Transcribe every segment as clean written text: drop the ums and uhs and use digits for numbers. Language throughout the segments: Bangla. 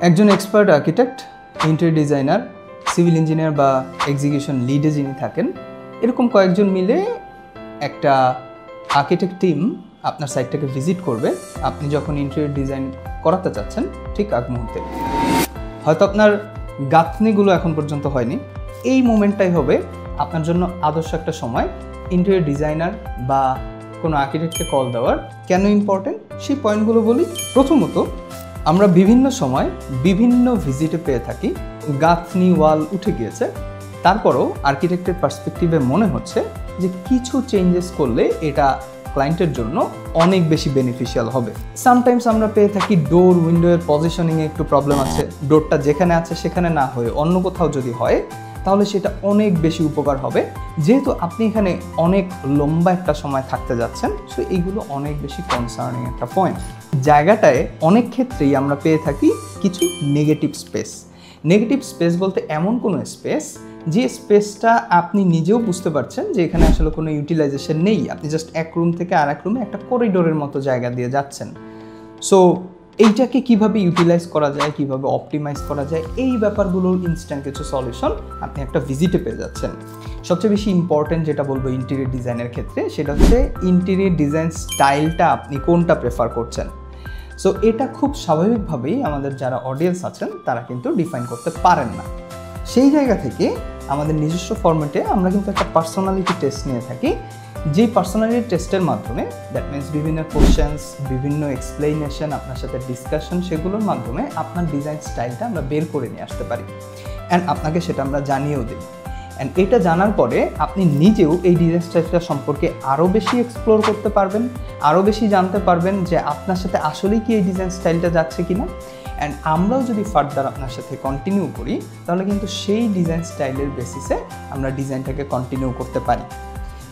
একজন expert architect, interior designer, civil engineer বা এক্সিকিউশন লিডে যিনি থাকেন, এরকম কয়েকজন মিলে একটা আর্কিটেক্ট টিম আপনার সাইটটাকে ভিজিট করবে আপনি যখন ইন্টেরিয়র ডিজাইন করাতে চাচ্ছেন ঠিক আগ মুহূর্তে। হয়তো আপনার গাঁথনিগুলো এখন পর্যন্ত হয়নি, এই মোমেন্টটাই হবে আপনার জন্য আদর্শ একটা সময় ইন্টেরিয়র ডিজাইনার বা কোনো আর্কিটেক্টকে কল দেওয়ার। কেন ইম্পর্টেন্ট সেই পয়েন্টগুলো বলি। প্রথমত, আমরা বিভিন্ন সময় বিভিন্ন ভিজিটে পেয়ে থাকি গাঁথনি ওয়াল উঠে গিয়েছে, তারপরও আর্কিটেক্টের পার্সপেক্টিভে মনে হচ্ছে যে কিছু চেঞ্জেস করলে এটা ক্লায়েন্টের জন্য অনেক বেশি বেনিফিশিয়াল হবে। সামটাইমস আমরা পেয়ে থাকি ডোর উইন্ডোয়ের পজিশনিংয়ে একটু প্রবলেম আছে, ডোরটা যেখানে আছে সেখানে না হয়ে অন্য কোথাও যদি হয় তাহলে সেটা অনেক বেশি উপকার হবে। যেহেতু আপনি এখানে অনেক লম্বা একটা সময় থাকতে যাচ্ছেন, সো এইগুলো অনেক বেশি কনসার্নিং একটা পয়েন্ট। জায়গাটায় অনেক ক্ষেত্রেই আমরা পেয়ে থাকি কিছু নেগেটিভ স্পেস। নেগেটিভ স্পেস বলতে এমন কোনো স্পেস যে স্পেসটা আপনি নিজেও বুঝতে পারছেন যে এখানে আসলে কোনো ইউটিলাইজেশন নেই, আপনি জাস্ট এক রুম থেকে আর এক রুমে একটা করিডোরের মতো জায়গা দিয়ে যাচ্ছেন। সো এইটাকে কিভাবে ইউটিলাইজ করা যায়, কিভাবে অপটিমাইজ করা যায়, এই ব্যাপারগুলোর ইনস্ট্যান্ট কিছু সলিউশন আপনি একটা ভিজিটে পেয়ে যাচ্ছেন। সবচেয়ে বেশি ইম্পর্টেন্ট যেটা বলবো ইন্টেরিয়র ডিজাইনের ক্ষেত্রে, সেটা হচ্ছে ইন্টেরিয়র ডিজাইন স্টাইলটা আপনি কোনটা প্রেফার করছেন। সো এটা খুব স্বাভাবিকভাবেই আমাদের যারা অডিয়েন্স আছেন তারা কিন্তু ডিফাইন করতে পারেন না। সেই জায়গা থেকে আমাদের নিজস্ব ফরম্যাটে আমরা কিন্তু একটা পার্সোনালিটি টেস্ট নিয়ে থাকি, যেই পার্সোনালিটি টেস্টের মাধ্যমে দ্যাট মিনস বিভিন্ন কোশ্চেন্স, বিভিন্ন এক্সপ্লেনেশন, আপনার সাথে ডিসকাশন, সেগুলোর মাধ্যমে আপনার ডিজাইন স্টাইলটা আমরা বের করে নিয়ে আসতে পারি অ্যান্ড আপনাকে সেটা আমরা জানিয়েও দিই। অ্যান্ড এটা জানার পরে আপনি নিজেও এই ডিজাইন স্টাইলটা সম্পর্কে আরও বেশি এক্সপ্লোর করতে পারবেন, আরও বেশি জানতে পারবেন যে আপনার সাথে আসলেই কি এই ডিজাইন স্টাইলটা যাচ্ছে কি না। অ্যান্ড আমরাও যদি ফার্দার আপনার সাথে কন্টিনিউ করি তাহলে কিন্তু সেই ডিজাইন স্টাইলের বেসিসে আমরা ডিজাইনটাকে কন্টিনিউ করতে পারি।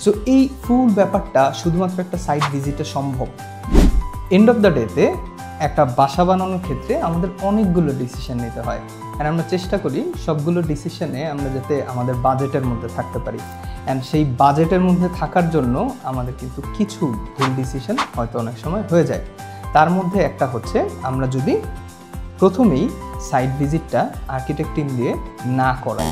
সো এই ফুল ব্যাপারটা শুধুমাত্র একটা সাইট ভিজিটে সম্ভব। এন্ড অফ দ্য ডেতে একটা বাসা বানানোর ক্ষেত্রে আমাদের অনেকগুলো ডিসিশন নিতে হয়, অ্যান্ড আমরা চেষ্টা করি সবগুলো ডিসিশনে আমরা যাতে আমাদের বাজেটের মধ্যে থাকতে পারি। অ্যান্ড সেই বাজেটের মধ্যে থাকার জন্য আমাদের কিন্তু কিছু ভুল ডিসিশন হয়তো অনেক সময় হয়ে যায়। তার মধ্যে একটা হচ্ছে আমরা যদি প্রথমেই সাইট ভিজিটটা আর্কিটেক্ট টিম দিয়ে না করাই।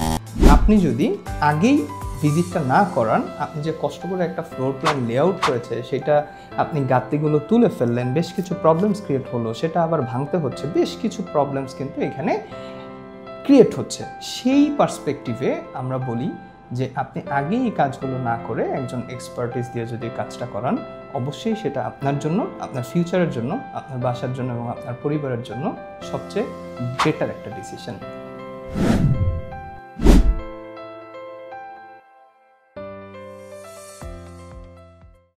আপনি যদি আগেই ভিজিটটা না করান, আপনি যে কষ্ট করে একটা ফ্লোর প্ল্যান লেআউট করেছে সেটা আপনি গাঁথনিগুলো তুলে ফেললেন, বেশ কিছু প্রবলেমস ক্রিয়েট হলো, সেটা আবার ভাঙতে হচ্ছে, বেশ কিছু প্রবলেমস কিন্তু এখানে ক্রিয়েট হচ্ছে। সেই পার্সপেক্টিভে আমরা বলি যে আপনি আগেই এই কাজগুলো না করে একজন এক্সপার্টিস দিয়ে যদি কাজটা করান, অবশ্যই সেটা আপনার জন্য, আপনার ফিউচারের জন্য, আপনার বাসার জন্য এবং আপনার পরিবারের জন্য সবচেয়ে বেটার একটা ডিসিশন।